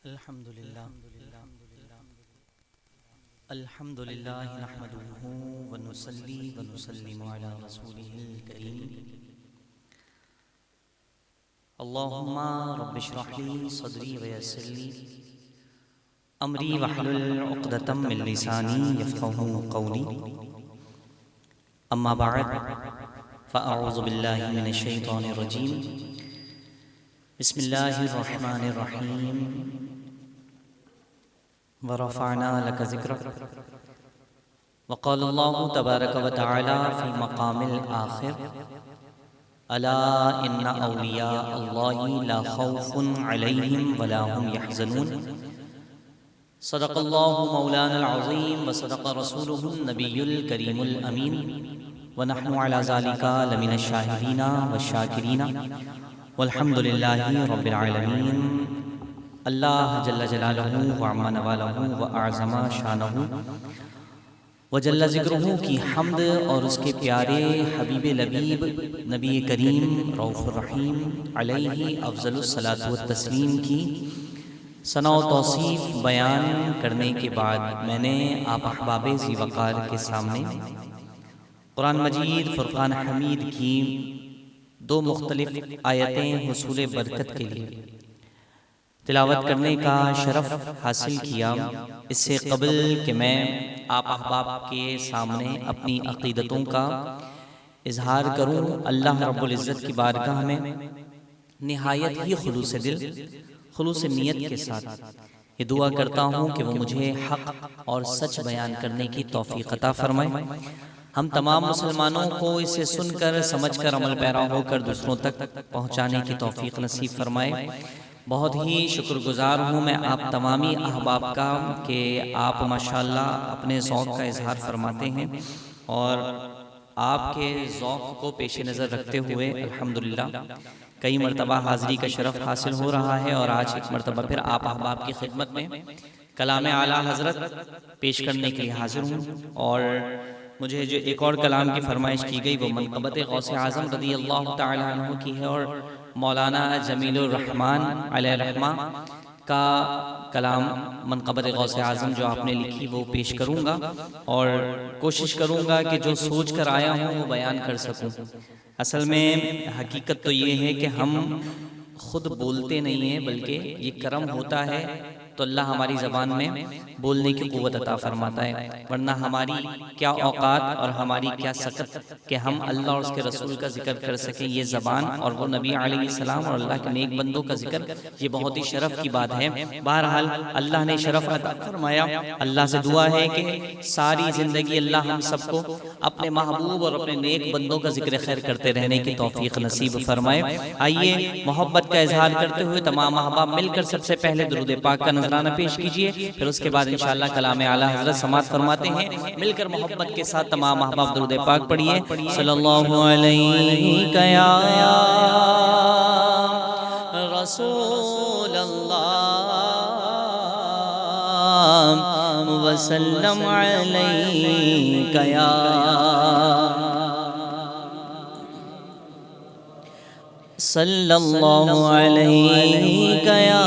अल्हम्दुलिल्लाह नहमदुहु व नुसल्ली व नुसल्लिमु अला रसूलिहिल करीम। अल्लाहुम्मा रब्बि इश्रह ली सदरी व यस्सिर ली अमरी वहलुल उक़दतम मिन लिसानी यफ़क़हू क़ौली। अम्मा बअद फ़अऊज़ु बिल्लाहि मिनश शैतानिर रजीम। बिस्मिल्लाहिर रहमानिर रहीम। व रफ़अना लका ज़िक्रक व क़ाल अल्लाहु तबारक व तआला फ़ी मक़ामिल आख़िर अला इन्ना औलिया अल्लाहि ला ख़ौफ़ुन अलैहिम व ला हुम यहज़नून। सदक़ल्लाहु मौलानल अज़ीम व सदक़ रसूलुहुन नबियुल करीमुल अमीन व नहनु अला ज़ालिका लमिनश शाहिदीना व शाकिरीना वल्हम्दुलिल्लाहि रब्बिल आलमीन। अल्लाह जल्ल जलालहू व अम्मा नवालहू व आज़मा शानहू व जल्ल ज़िक्रुहू की हम्द और उसके प्यारे हबीब लबीब नबी करीम रऊफ़ुर रहीम अलैहि अफ़ज़लुस सलातु व तस्लीम की सना व तौसीफ़ बयान करने के बाद मैंने आप अहबाब ज़ी वक़ार के सामने कुरान मजीद फ़ुरक़ान हमीद की दो मुख्तलिफ़ आयतें हुसूल बरकत के लिए तिलावत करने का शरफ़ हासिल किया। इससे क़बल कि मैं आप अहबाब के सामने अपनी अक़ीदतों का इजहार करूं, अल्लाह रब्बुल इज़्ज़त की बारगाह में निहायत ही खुलूस दिल खुलूस नियत के साथ ये दुआ करता हूँ कि वो मुझे हक़ और सच बयान करने की तौफ़ीक़ अता फ़रमाए। हम तमाम मुसलमानों को इसे सुनकर समझकर अमल पैरा होकर दूसरों तक पहुँचाने की तौफ़ीक़ नसीब फ़रमाए। बहुत ही शुक्रगुज़ार हूँ मैं आप तमामी अहबाब का कि आप माशाअल्लाह अपने ज़ौक़ का इजहार फरमाते हैं और आपके ज़ौक़ को पेश नज़र रखते हुए अल्हम्दुलिल्लाह कई मरतबा हाज़िरी का शरफ़ हासिल हो रहा है और आज एक मरतबा फिर आप अहबाब की खिदमत में कलाम आला हज़रत पेश करने के लिए हाज़िर हूँ। और मुझे जो एक और कलाम की फरमाइश की गई वो मनक़बत गौसे आज़म रज़ियल्लाहु तआला अन्हु की है और मौलाना जमीलुर रहमान अलैहि रहमा का कलाम मनक़बत गौसे आज़म जो आपने लिखी वो पेश करूँगा और कोशिश करूँगा कि जो सोच कर आया हूँ वो बयान कर सकूँ। असल में हकीकत तो ये है कि हम खुद बोलते नहीं हैं बल्कि ये करम होता है तो अल्लाह हमारी ज़बान में बोलने की क़ुव्वत अता फ़रमाता है, वरना हमारी क्या औक़ात और हमारी क्या सकत कि हम अल्लाह और उसके रसूल का ज़िक्र कर सकें। ये ज़बान और वो नबी अलैहिस्सलाम और अल्लाह के नेक बंदों का ज़िक्र ये बहुत ही शरफ़ की बात है। बहरहाल अल्लाह ने शरफ़ अता फ़रमाया। अल्लाह से दुआ है कि सारी ज़िंदगी अल्लाह हम सबको अपने महबूब और अपने नेक बंदों का ज़िक्र खैर करते रहने की तौफ़ीक़ नसीब फ़रमाए। आइए मोहब्बत का इजहार करते हुए तमाम अहबाब मिलकर सबसे पहले दुरूद पाक का नजराना पेश कीजिए, फिर उसके बाद इंशाअल्लाह कलाम आला हज़रत समाअत फरमाते हैं। मिलकर मोहब्बत के साथ तमाम अहबाब दुरूद पाक पढ़िए। सल्लल्लाहु अलैहि या रसूल अल्लाह वसल्लम अलैका या सल्लल्लाहु अलैका या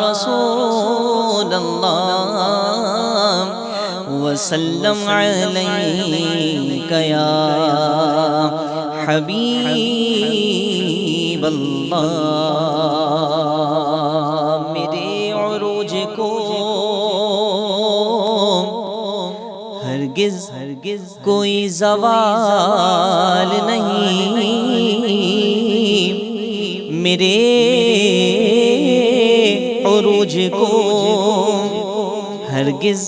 रसूल अल्लाह वसल्लम अलैका या हबीब अल्लाह। मेरे उरूज को हरगिज़ कोई ज़वाल नहीं, मेरे उरूज को हरगिज़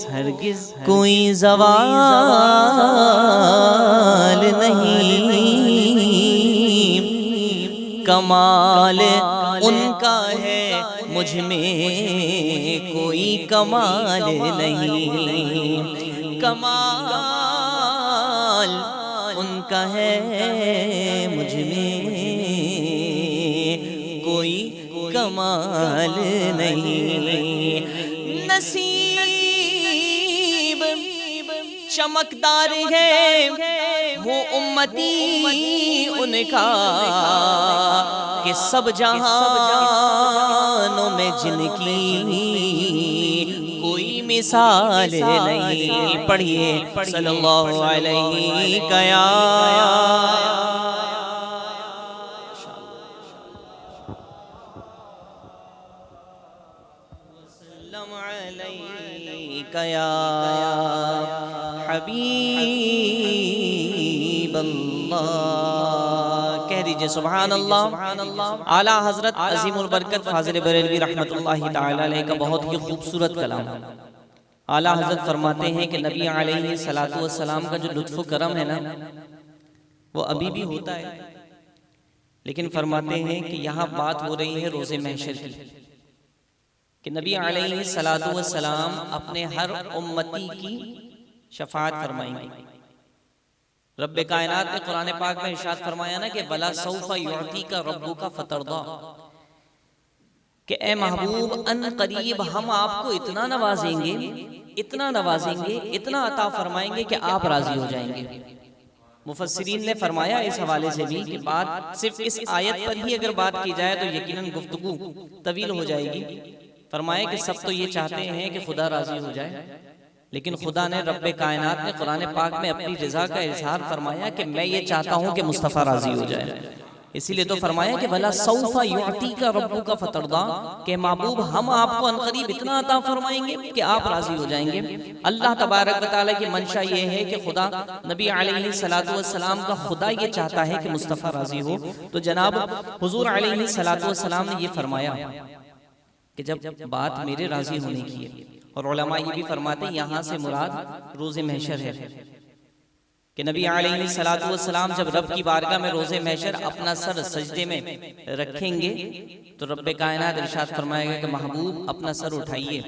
कोई ज़वाल नहीं। कमाल उनका है मुझ में कोई कमाल नहीं। कमाल उनका है मुझ में कोई कमाल नहीं। नसीब चमकदार है वो उम्मती उनका कि सब जहानों में जिनकी कोई मिसाल नहीं। पढ़िए सल्लल्लाहु अलैहि या या हबीब अल्लाह। कह दीजिए सुभान अल्लाह। आला हजरत अजीमुल बरकत फाजिल बरेलवी रहमतुल्लाहि ताला अलैह का बहुत ही खूबसूरत कलाम। आला हजरत फरमाते हैं कि नबी अलैहि सलातु वस्सलाम का जो लुत्फ़ करम है ना, वो अभी भी होता है, लेकिन फरमाते हैं कि यहाँ बात हो रही है रोज़े महशर की, कि नबी अलैहि सलातु वस्सलाम अपने हर उम्मती की शफाअत फरमाएंगे। रब्बे कायनात ने कुरान पाक में इरशाद फरमाया ना कि वला सौफा युअतीका रब्बुका फतरदा, कि ए महबूब अन करीब हम आपको इतना नवाजेंगे, इतना नवाजेंगे, इतना अता फरमाएंगे कि आप राजी हो जाएंगे। मुफस्सिरीन ने फरमाया इस हवाले से भी कि बात सिर्फ इस आयत पर ही अगर बात की जाए तो यकीनन गुफ्तगू तवील हो जाएगी। फरमाया कि सब तो ये चाहते हैं कि खुदा राजी हो जाए, लेकिन खुदा ने रब्बे कायनात ने कुरान पाक में अपनी रज़ा का इजहार फरमाया कि मैं ये चाहता हूँ कि मुस्तफ़ा राजी हो जाए। इसीलिए तो फरमाया कि भला सौफा युअतीका रब्बुका फतरदा, के महबूब हम आपको अनकरीब इतना अता फरमाएंगे कि आप राजी हो जाएंगे। अल्लाह तबारक व तआला की मंशा ये है कि खुदा नबी अलैहि सलातु वस्सलाम का खुदा ये चाहता है कि मुस्तफ़ा राजी हो। तो जनाब हुजूर अलैहि सलातु वस्सलाम ने ये फरमाया कि जब बात मेरे राजी होने की है, और उलमा ये भी फरमाते हैं यहाँ से मुराद रोज़े महशर है, कि नबी अलैहि सलातु वस्सलाम जब रब की बारगाह में रोज़े महशर अपना सर सजदे में रखेंगे तो रब्बे कायनात इरशाद फरमाएगा कि महबूब अपना सर उठाइए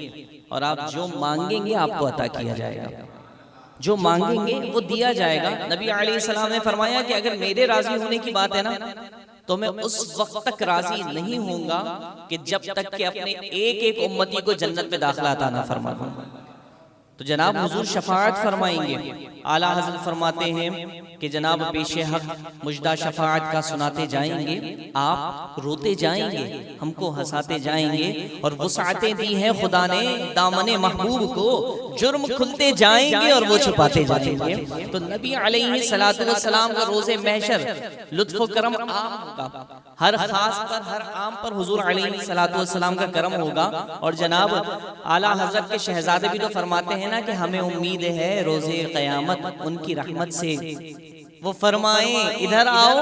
और आप जो मांगेंगे आपको अता किया जाएगा, जो मांगेंगे वो दिया जाएगा। नबी अलैहि सलाम ने फरमाया कि अगर मेरे राजी होने की बात है ना, तो मैं उस वक्त तक राजी नहीं होऊंगा कि जब तक कि अपने एक एक उम्मती को जन्नत में दाखिला अता ना फरमा दूं। तो जनाब हुजूर शफाअत फरमाएंगे। आला हज़रत फरमाते हैं कि जनाब पेशे हक मुजदा शफाअत का सुनाते जाएंगे, आप रोते जाएंगे, हमको हंसाते जाएंगे, और वुसअतें दी हैं खुदा ने दामने महबूब को, जुर्म खुलते जाएंगे और वो छुपाते जाएंगे। तो नबी अलैहि सलातु वस्सलाम का रोज़े महशर लुत्फ़ करम आम होगा, हर खास पर हर आम पर हुजूर अलैहि सलातु वस्सलाम का करम होगा। और जनाब आला हज़रत के शहजादे भी तो फरमाते हैं ना कि हमें उम्मीद है रोज़े क़यामत उनकी रहमत से, वो फरमाएं इधर आओ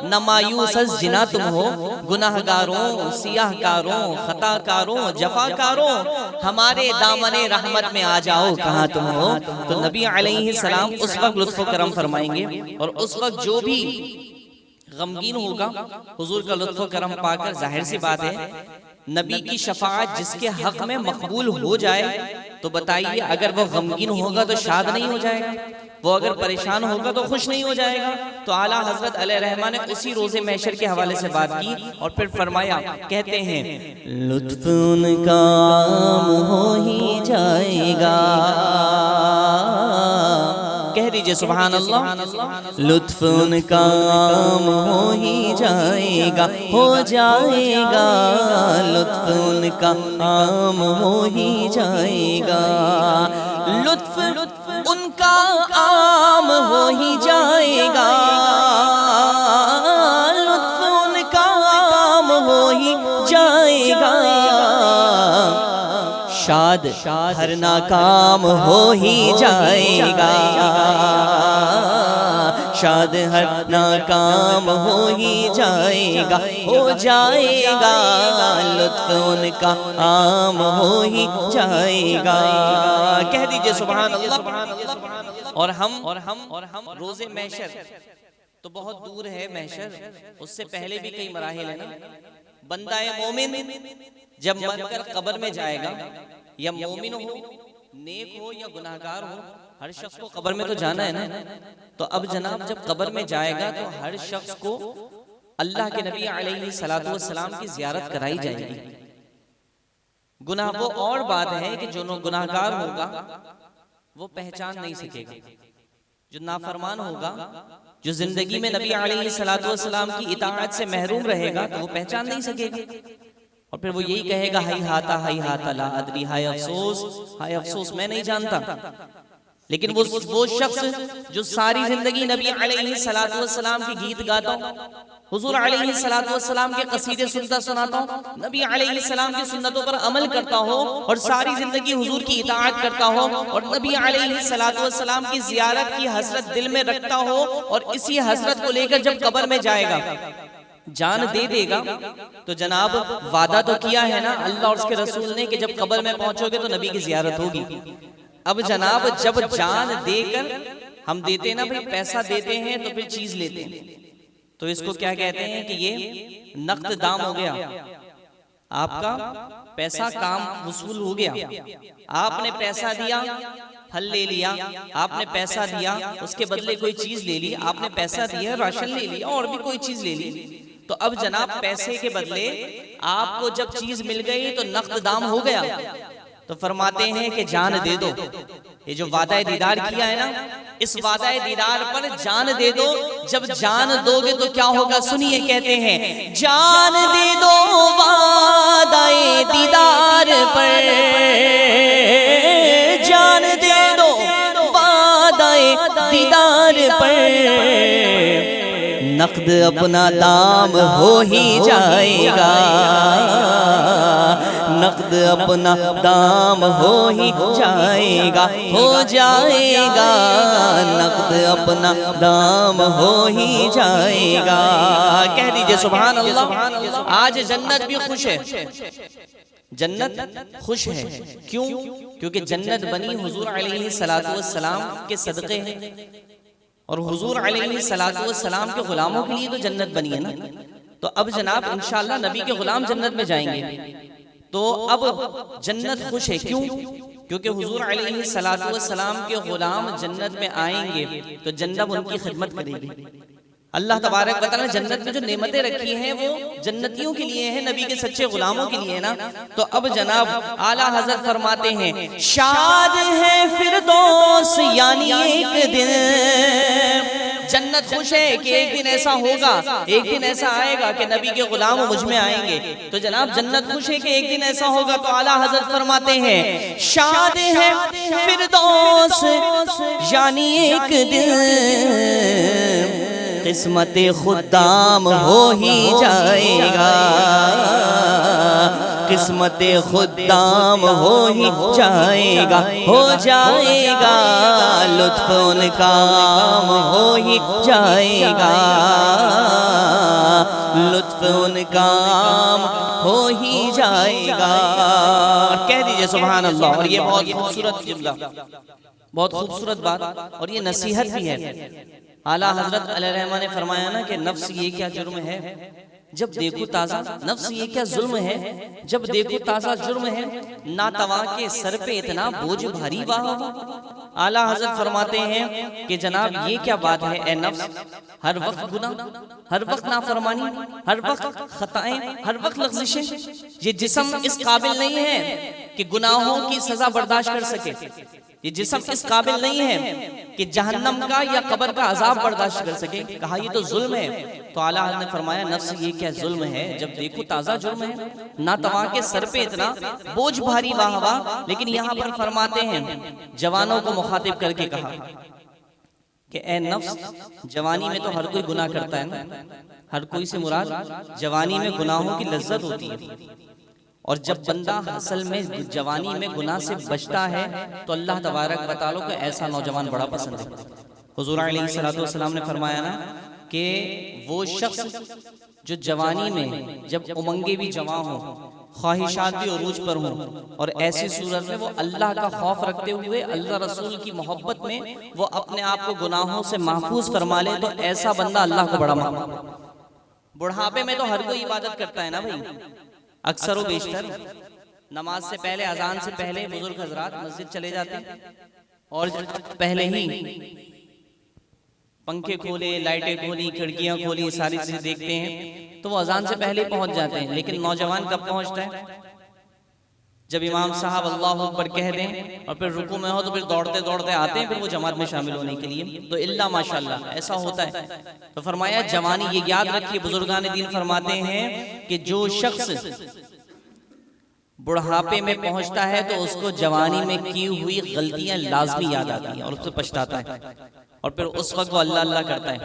न मायूस जिना तुम हो, गुनाहगारों सियाहकारों खताकारों जफाकारों हमारे दामने रहमत में आ जाओ, कहाँ तुम हो। तो नबी अलैहि सलाम उस वक्त लुत्फ़ करम फरमाएंगे, और उस वक्त जो भी गमगीन होगा हुजूर का लुत्फ़ करम पाकर जाहिर सी बात है नबी की शफाअत जिसके हक में मकबूल हो जाए, तो बताइए अगर वो गमगीन होगा तो शाद नहीं हो जाएगा, वो अगर परेशान होगा तो खुश नहीं हो जाएगा। तो आला हजरत अलैहिर्रहमा ने उसी रोज़े महशर के हवाले से बात की और फिर फरमाया, कहते हैं लुत्फ़ उनका आम हो ही जाएगा। कह दीजिए सुभान अल्लाह। लुत्फ़ उनका आम हो ही जाएगा, हो जाएगा, लुत्फ़ उनका आम हो ही जाएगा, लुत्फ़ उनका आम हो ही जाएगा, लुत्फ़ उनका आम हो ही जाएगा, शाद हर नाकाम हो ही जाएगा, शाद हर नाकाम हो ही जाएगा, हो जाएगा, लुत्फ़ उनका आम हो ही जाएगा। कह दीजिए सुभान अल्लाह। और हम रोज़े महशर तो बहुत दूर है महशर, उससे पहले भी कई मराहिल है ना। बंदाए मोमिन जब मरकर कब्र में जाएगा, या मोमिन हो, नेक हो या गुनाहगार हो, हर शख्स को कब्र में तो जाना है ना। तो अब जनाब जब कब्र में जाएगा तो हर शख्स को अल्लाह के नबी अलैहि सलातु वस्सलाम की ज़ियारत कराई जाएगी। गुनाह वो और बात है कि जो गुनाहगार होगा वो पहचान नहीं सकेगा, जो नाफरमान होगा, जो जिंदगी में नबी अलैहि सलातु वस्सलाम की इताअत से महरूम रहेगा, तो वो पहचान नहीं सकेगा। और फिर वो यही कहेगा हाय हाता ला अदरी, हाय अफसोस मैं नहीं जानता। लेकिन वो शख्स जो सारी जिंदगी नबी अलैहिस्सलातु वस्सलाम के गीत गाता हो, हुजूर अलैहिस्सलातु वस्सलाम के कसीदे सुनता सुनाता हो, नबी अलैहिस्सलाम की सुन्नतों पर अमल करता हो और सारी जिंदगी हुजूर की इताअत करता हो और नबी अलैहिस्सलातु वस्सलाम की जियारत की हसरत दिल में रखता हो और इसी हसरत को लेकर जब कब्र में जाएगा, जान दे देगा, तो जनाब वादा तो किया है ना अल्लाह और उसके रसूल ने कि जब कब्र में पहुंचोगे तो नबी की जियारत होगी। अब जनाब जब जान देकर हम देते हैं ना भाई, पैसा देते हैं तो फिर चीज लेते हैं, तो इसको क्या कहते हैं कि ये नकद दाम हो गया, आपका पैसा काम वसूल हो गया। आपने पैसा दिया, फल ले लिया, आपने पैसा दिया उसके बदले कोई चीज ले ली, आपने पैसा दिया राशन ले लिया और भी कोई चीज ले ली, तो अब जनाब पैसे के बदले आपको जब चीज मिल गई तो नकद दाम हो गया। तो फरमाते हैं कि जान दे दो, ये जो वादा दीदार किया है ना, इस वादा दीदार पर जान दे दो। जब जान दोगे तो क्या होगा, सुनिए, कहते हैं जान दे दो वादा दीदार पर, जान दे दो वादा दीदार पर, नकद अपना दाम हो ही जाएगा, नकद अपना दाम हो ही जाएगा, हो जाएगा, नकद अपना दाम हो ही जाएगा। कह दीजिए सुभान अल्लाह। आज जन्नत भी खुश है, जन्नत खुश है, क्यों? क्योंकि जन्नत बनी हुजूर अलैहिस्सलातु वस्सलाम के सदक़े है और हुजूर अलैहिस्सलातु वस्सलाम के गुलामों के लिए तो जन्नत बनी है ना। तो अब जनाब इंशाअल्लाह नबी के गुलाम जन्नत में जाएंगे, तो अब जन्नत खुश है, क्यों? क्योंकि हुजूर अलैहिस्सलातु वस्सलाम के गुलाम जन्नत में आएंगे तो जन्नत उनकी खिदमत करेगी। अल्लाह तबारक व तआला जन्नत में जो नेमतें रखी हैं वो जन्नतियों के लिए है, नबी के सच्चे गुलामों के लिए है ना। तो अब जनाब आला हजरत फरमाते हैं शाद है फिरदौस यानी एक दिन, जन्नत खुश है कि एक दिन ऐसा होगा, एक दिन ऐसा आएगा कि नबी के गुलाम मुझ में आएंगे। तो जनाब जन्नत खुश है कि एक दिन ऐसा होगा। तो आला हजरत फरमाते हैं शाद है फिरदौस यानी एक दिन, किस्मत खुदाम हो ही जाएगा, किस्मत खुदाम हो ही जाएगा, हो जाएगा, लुत्फ उनका आम हो ही जाएगा, लुत्फ उनका आम हो ही जाएगा। कह दीजिए सुभान अल्लाह। और ये बहुत खूबसूरत जुमला, बहुत खूबसूरत बात, और ये नसीहत भी है। आला हजरत अलैहिर्रहमान ने फरमाया ना कि नफ्स ये क्या जुर्म है जब देखो ताजा, नफ्स ये क्या जुल्म है जब देखो ताजा जुर्म है, नातवा के सर पे इतना बोझ भारी वाह। आला हजरत फरमाते हैं कि जनाब ये क्या बात है ए नफ्स, हर वक्त गुनाह, हर वक्त नाफरमानी, हर वक्त खताएं, हर वक्त लग़्ज़िशें। ये जिस्म इस काबिल नहीं है कि गुनाहों की सजा बर्दाश्त कर सके, ये जिस्म इस काबिल नहीं है कि जहन्नम का या कब्र का अजाब बर्दाश्त कर सके। कहा ये तो जुल्म है। तो आला हज़रत ने फरमाया नफ्स ये क्या जुल्म है जब देखो ताज़ा जुर्म है, ना तवा के सर पे इतना बोझ भारी वाह वाह। लेकिन यहाँ पर फरमाते हैं जवानों को मुखातिब करके कहा कि ए नफ्स, जवानी में तो हर कोई गुनाह करता है ना, हर कोई से मुराद जवानी में गुनाहों की लज्जत होती है। और जब बंदा असल में जवानी में गुनाह से बचता है तो अल्लाह तबारक व तआला को ऐसा नौजवान बड़ा पसंद है। हुज़ूर अलैहिस्सलातु वस्सलाम ने फरमाया ना कि वो शख्स जो जवानी में जब उमंगे भी जवां हों, ख्वाहिशात भी उरूज पर हों, और ऐसी सूरत में वो अल्लाह का खौफ रखते हुए अल्लाह रसूल की मोहब्बत में वो अपने आप को गुनाहों से महफूज फरमा ले, तो ऐसा बंदा अल्लाह को बड़ा मानता। बुढ़ापे में तो हर कोई इबादत करता है ना भाई, अक्सर व बेशतर नमाज से पहले, अजान से पहले बुजुर्ग हजरात मस्जिद चले जाते हैं और पहले ही पंखे खोले, लाइटें खोली, खिड़कियां खोली, सारी चीजें देखते हैं तो वो अजान से पहले ही पहुंच जाते हैं। लेकिन नौजवान कब पहुंचता है? जब इमाम साहब अल्लाहु अकबर कह दें और फिर रुकू में हो तो फिर दौड़ते दौड़ते आते हैं फिर वो जमात में शामिल होने के लिए। तो इल्ला माशाल्लाह ऐसा होता है। तो फरमाया जवानी, ये याद रखिए बुजुर्गान दीन फरमाते हैं कि जो शख्स बुढ़ापे में पहुंचता है तो उसको जवानी में की हुई गलतियां लाजमी याद आती हैं और उससे पछताता है, और फिर उस वक्त वो अल्लाह अल्लाह करता है।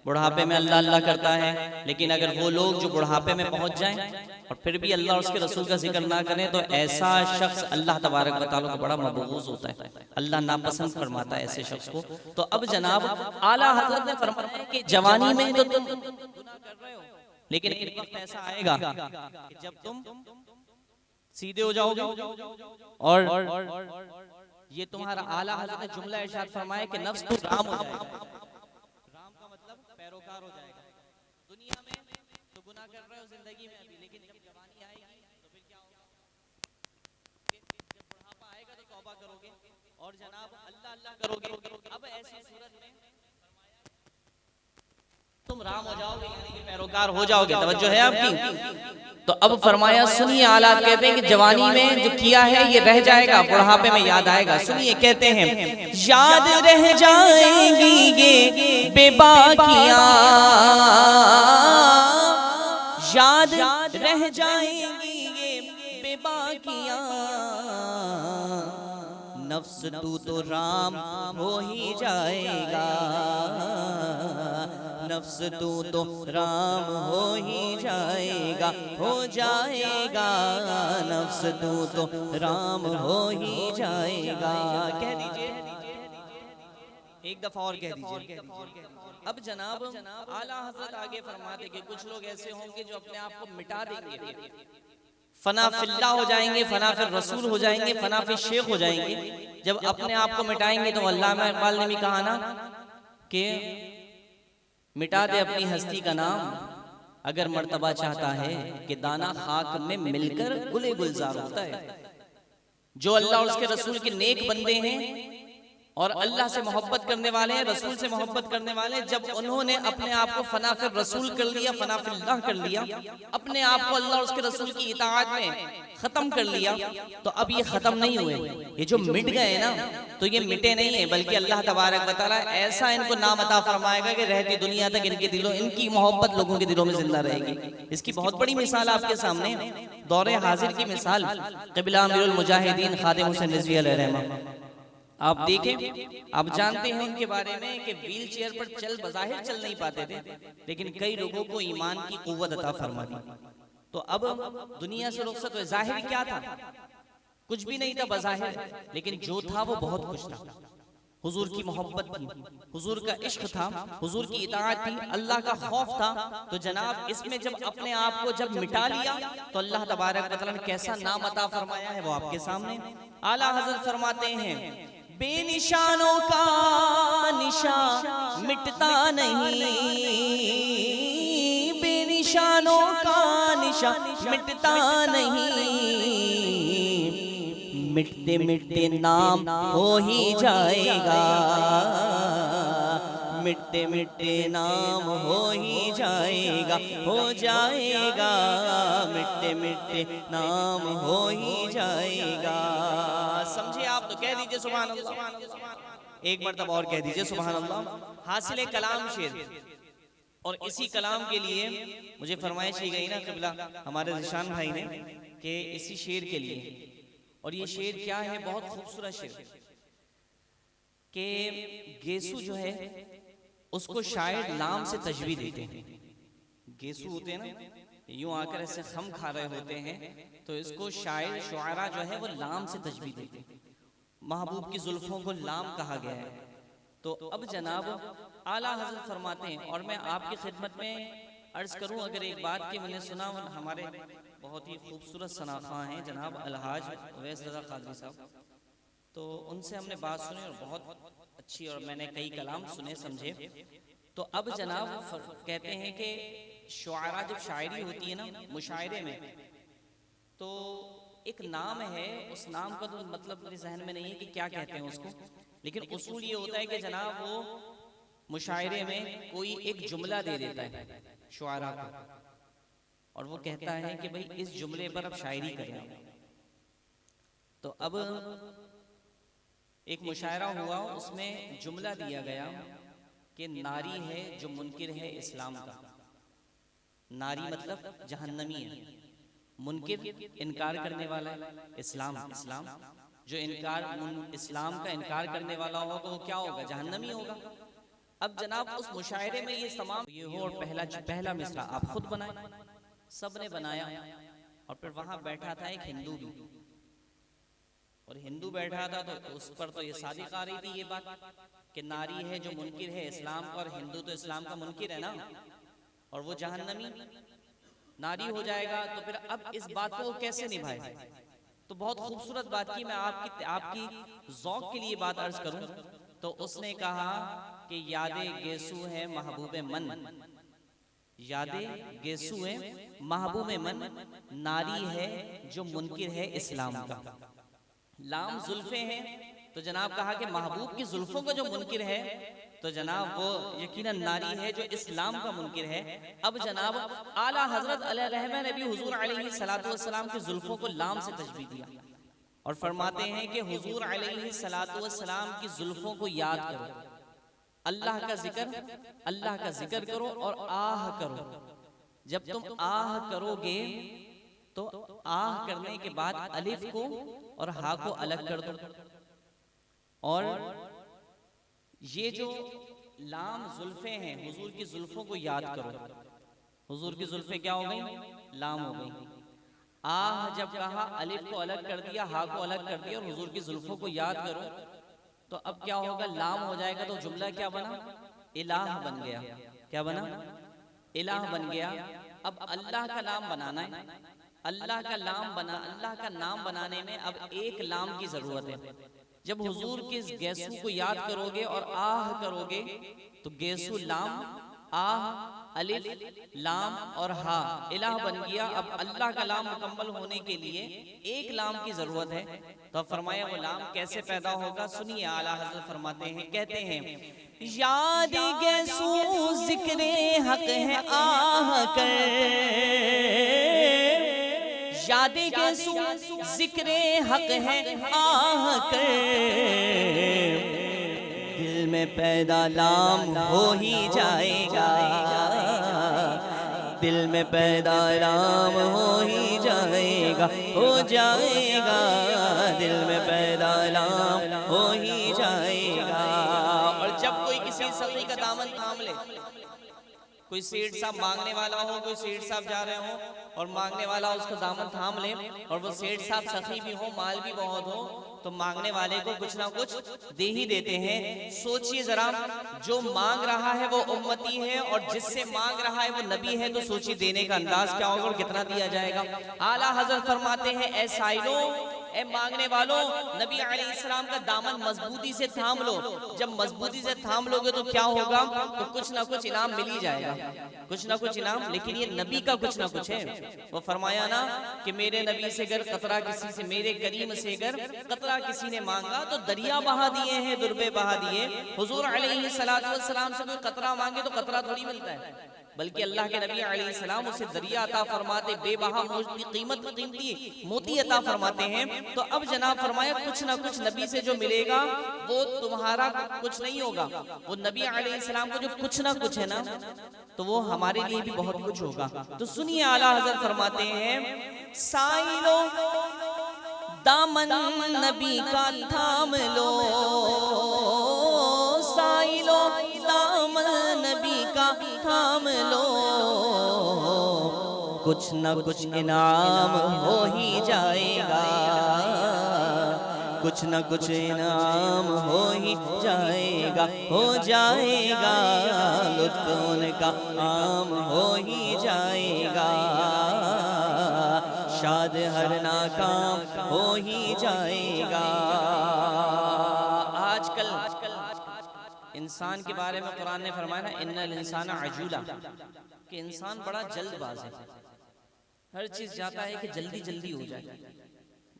बुढ़ापे में अल्लाह अल्लाह करता है, लेकिन अगर वो लोग जो बुढ़ापे में पहुंच जाएं और फिर भी अल्लाह और उसके रसूल का जिक्र ना करें तो ऐसा शख्स अल्लाह तबारक व तआला को बड़ा मबगूज होता है, अल्लाह नापसंद फरमाता है ऐसे शख्स को। तो अब जनाब आला हजरत ने फरमाया कि जवानी में तो तुम गुनाह कर रहे हो, लेकिन एक वक्त ऐसा आएगा कि जब तुम सीधे हो जाओगे और ये तुम्हारा आला हजरत ने जुमला इरशाद फरमाया कि नफ्स तो राम हो जाएगा। राम का मतलब पैरोकार हो जाएगा। दुनिया में तो गुनाह कर रहे हो जिंदगी में अभी, लेकिन जब जवानी आएगी तो फिर क्या होगा? जब बुढ़ापा आएगा तो तौबा करोगे और जनाब अल्लाह अल्लाह करोगे। अब ऐसी सूरत में तुम राम हो जाओगे, यानी कि पैरोकार हो जाओगे। तवज्जो है आपकी? तो अब फरमाया सुनिए, आलात कहते हैं कि जवानी में जो किया है ये रह जाएगा, बुढ़ापे में याद आएगा। सुनिए, कहते हैं याद रह जाएंगी ये बेबाकियां, याद रह जाएंगी ये बेबाकियां, नफ्स तू तो राम हो ही जाएगा, नफ्स तू तो राम हो ही जाएगा, हो जाएगा, नफ्स तू तो राम हो ही जाएगा। कह दीजिए एक दफा और कह दीजिए। अब जनाब आला हजरत आगे फरमाते कि कुछ लोग ऐसे होंगे जो अपने आप को मिटा देंगे, फना फिल्ला हो जाएंगे, फना फिर रसूल हो जाएंगे, फना फिर शेख हो जाएंगे। जब अपने आप को मिटाएंगे तो अल्लामा इकबाल ने भी कहा ना कि मिटा दे अपनी हस्ती का नाम अगर मर्तबा चाहता है कि दाना खाक में मिलकर गुले गुलजार होता है। जो अल्लाह और उसके रसूल के नेक बंदे हैं और अल्लाह से मोहब्बत करने वाले हैं, रसूल से मोहब्बत करने वाले हैं, जब उन्होंने अपने आप को फना फिर रसूल कर लिया, फना फिल्लाह कर लिया, अपने आप को अल्लाह और उसके रसूल की इताअत में खत्म कर लिया, तो अब ये खत्म नहीं हुए। ये जो मिट गए ना, तो ये मिटे नहीं है, बल्कि अल्लाह तबारक व तआला ऐसा इनको नाम अता फरमाएगा कि रहती दुनिया तक इनके दिलों, इनकी मोहब्बत लोगों के दिलों में जिंदा रहेगी। इसकी बहुत बड़ी मिसाल आपके सामने, दौरे हाजिर की मिसाल, क़िबला अमीरुल मुजाहिदीन खादिम हुसैन रिजवी अलैहि रहमा। आप देखें, आप जानते हैं उनके बारे में कि व्हील चेयर पर चल बज़ाहिर चल नहीं पाते थे, लेकिन कई लोगों को ईमान की कुव्वत अता फरमा दी। तो अब दुनिया से रुखसत हुए, जाहिर क्या था? कुछ भी नहीं था बज़ाहिर, लेकिन जो था वो बहुत कुछ था। हुजूर की मोहब्बत थी, हुजूर का इश्क था, हुजूर की इताअत थी, अल्लाह का खौफ था। तो जनाब इसमें जब अपने आप को जब मिटा लिया तो अल्लाह तबारक व तआला ने कैसा नाम अता फरमाया है वो आपके सामने। आला हज़रत फरमाते हैं बेनिशानों का निशान मिटता नहीं, बेनिशानों का निशान मिटता नहीं, मिटते मिटते नाम हो ही जाएगा, मिटते मिटते नाम हो ही जाएगा, हो जाएगा, मिटते मिटते नाम हो ही जाएगा। समझे आप? तो कह दीजिए सुभान अल्लाह, एक मरतबा और कह दीजिए सुभान अल्लाह। हासिल कलाम शेर, और इसी कलाम के लिए मुझे फरमाइश की गई ना क़िबला हमारे जिशान भाई ने कि इसी शेर के लिए, और ये शेर क्या है? बहुत खूबसूरत शेर कि गेसू जो है उसको शायर लाम से तजवीज़ देते हैं। गेसू होते हैं ना, यूं आकर ऐसे खम खा रहे होते हैं, तो इसको शायर शुआरा जो है वो लाम से तजवीज़ देते हैं। महबूब की जुल्फों को लाम कहा गया है। तो अब जनाब आला हज़रत फरमाते हैं, और मैं आपकी खिदमत में अर्ज़ करूं अगर एक बात की मैंने सुना, हमारे बहुत ही खूबसूरत सनाखा हैं जनाब अलहाज अवैस रज़ा क़ादरी साहब, तो उनसे हमने बात सुनी और बहुत अच्छी, और मैंने कई कलाम सुने समझे। तो अब जनाब कहते हैं कि शुआरा जब शायरी होती है ना मुशायरे में, तो एक नाम है, उस नाम का तो मतलब मेरे जहन में नहीं है कि क्या कहते हैं उसको, लेकिन उसूल ये होता है कि जनाब वो मुशायरे में कोई एक जुमला दे देता है शुआरा को, और वो कहता है कि भाई इस जुमले पर अब शायरी करें। तो अब एक मुशायरा हुआ, उसमें जुमला दिया गया कि नारी है जो मुनकिर है इस्लाम का, नारी मतलब जहन्नमी है, मुनकिर इनकार करने वाला है, इस्लाम इस्लाम जो इस्लाम का इनकार करने वाला होगा वो क्या होगा, जहन्नमी होगा। अब जनाब उस मुशायरे में ये तमाम ये हो, और पहला मिसरा आप खुद बनाए, सब ने बनाया, और फिर वहां बैठा था एक हिंदू भी, और हिंदू बैठा था तो उस पर तो ये सादिक आ रही थी ये बात कि नारी है जो मुनकिर है इस्लाम का, और हिंदू तो इस्लाम का मुनकिर है ना, और वो जहन्नमी नारी हो जाएगा। तो फिर अब इस बात को कैसे निभाए? तो बहुत खूबसूरत बात की, मैं आपकी ज़ौक़ के लिए बात अर्ज करूं तो उसने कहा कि यादे गेसू है महबूबे मन, यादे गेसू है महबूबे मन, नारी है जो मुनकिर है इस्लाम का। लाम जुल्फे हैं, तो जनाब कहा कि महबूब की जुल्फों का जो मुनकिर है तो जनाब वो यकीनन नारी है जो इस्लाम का मुनकिर है। अब जनाब आला हजरत अलैहिर्रहमत नबी हुजूर अलैहिस्सलातु वस्सलाम की जुल्फों को लाम से तशबीह दिया, और फरमाते हैं कि हुजूर अलैहिस्सलातु वस्सलाम की जुल्फों को याद करो, अल्लाह का जिक्र करो और आह करो। जब तुम आह करोगे तो आह करने के बाद अलिफ को और हा को अलग कर दो, और ये जो लाम जुल्फे हैं हुजूर की जुल्फों को याद करो। हुजूर की जुल्फे क्या हो गई, लाम हो गई। आह जब कहा अलिफ को अलग कर दिया, हा को अलग कर दिया, और हुजूर की जुल्फों को याद करो, तो अब क्या होगा, लाम हो जाएगा। तो जुमला क्या बना, इलाह बन गया। क्या बना, इलाह बन गया। अब अल्लाह का नाम बनाना है, अल्लाह का नाम बनाने में अब एक लाम की जरूरत है। जब हुजूर के गेसू को याद करोगे और आह करोगे तो गेसू लाम, आह अलिफ लाम और हा इलाह बन गया। अब अल्लाह का लाम मुकम्मल होने के लिए एक लाम की जरूरत है। तो अब फरमाया वो लाम कैसे पैदा होगा, सुनिए। आला हज़रत फरमाते हैं, कहते हैं याद गेसू जिक्रे हक है आह कर, याद गेसू जिक्रे हक है आह कर, दिल में पैदा लाम हो ही जाएगा, दिल में पैदा लाम हो ही जाएगा, हो जाएगा, दिल में पैदा लाम हो ही जाएगा। और जब कोई किसी सखी का दामन थाम ले, कोई सेठ साहब मांगने वाला हो, कोई सेठ साहब जा रहे हो और मांगने वाला उसका दामन थाम ले, और वो सेठ साहब सखी भी हो, माल भी बहुत हो, तो मांगने वाले को कुछ ना कुछ दे ही देते हैं। सोचिए जरा, जो मांग रहा है वो उम्मती है और जिससे मांग रहा है वो नबी है, तो सोचिए देने का अंदाज क्या होगा और कितना दिया जाएगा। आला हजरत फरमाते हैं, ऐ साइलों, ए मांगने वालों, नबी अलैहिस्सलाम का दामन मजबूती से थाम लो। जब मजबूती से थाम लोगे तो क्या होगा, तो कुछ ना कुछ इनाम मिल ही जाएगा, कुछ ना कुछ इनाम। लेकिन ये नबी का कुछ ना कुछ है। वो फरमाया ना कि मेरे नबी से अगर कतरा किसी से, मेरे करीम से अगर कतरा किसी ने मांगा तो दरिया बहा दिए हैं, दुर्बे बहा दिए। हुजूर अलैहिस्सलातु वस्सलाम से कोई कतरा मांगे तो कतरा थोड़ी मिलता है, बल्कि अल्लाह के नबी अलैहिस्सलाम उसे दरिया अता फरमाते, बेबहा कीमती मोती अता फरमाते हैं। तो अब जनाब फरमाया कुछ ना कुछ नबी से जो मिलेगा वो तुम्हारा कुछ नहीं होगा, वो नबी अलैहिस्सलाम को जो कुछ ना कुछ है ना, तो वो हमारे लिए भी बहुत कुछ होगा। तो सुनिए, आला हज़रत फरमाते हैं, साइलो दामन नबी का थाम लो, साइलो दामन नबी का थाम लो, कुछ न कुछ इनाम हो ही जाएगा, कुछ न कुछ इनाम हो ही जाएगा, हो जाएगा, लुत्फ उनका आम हो ही जाएगा, शाद हर नाकाम हो ही जाएगा। आजकल इंसान के बारे में कुरान ने फरमाया ना, इन्नल इंसान अजूला, कि इंसान बड़ा जल्दबाज है, हर चीज चाहता है कि जल्दी जल्दी हो जाए,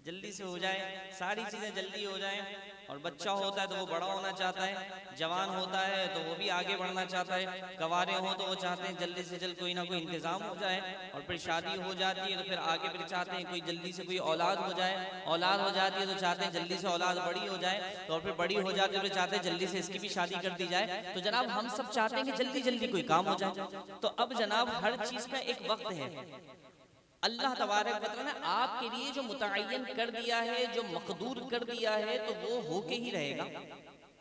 जल्दी से हो जाए, सारी चीजें जल्दी हो जाए। और बच्चा होता है तो वो बड़ा होना चाहता है, जवान होता है तो वो भी आगे बढ़ना चाहता है, कवारे हो तो वो चाहते हैं जल्दी से जल्द कोई ना कोई इंतजाम हो जाए, और फिर शादी हो जाती है तो फिर आगे फिर चाहते हैं कोई जल्दी से कोई औलाद हो जाए, औलाद हो जाती है तो चाहते हैं जल्दी से औलाद बड़ी हो जाए, तो फिर बड़ी हो जाती है तो चाहते हैं जल्दी से इसकी भी शादी कर दी जाए। तो जनाब हम सब चाहते हैं कि जल्दी जल्दी कोई काम हो जाए। तो अब जनाब हर चीज का एक वक्त है। अल्लाह तबारक व तआला ने आपके लिए जो मुतअय्यन कर दिया है, जो मकदूर कर दिया है, तो वो होके ही रहेगा।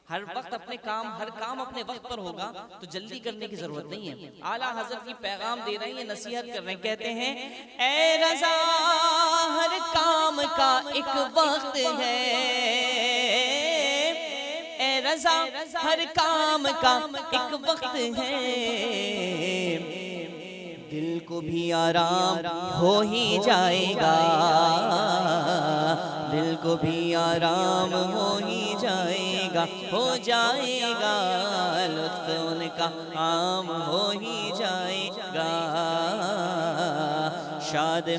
हर वक्त अपने काम, हर काम अपने वक्त पर होगा, तो जल्दी करने की जरूरत नहीं है। आला हजरत की पैगाम दे रहे हैं, ये नसीहत कर रहे हैं, कहते हैं ए रज़ा हर काम का एक वक्त है, ए रज़ा हर काम का एक वक्त है, दिल को भी आराम हो ही जाएगा, दिल को भी आराम हो ही जाएगा, हो जाएगा, लुत्फ उनका आम हो ही जाएगा, शाद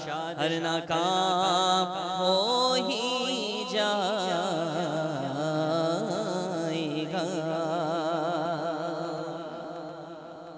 हर नाकाम हो ही जाएगा।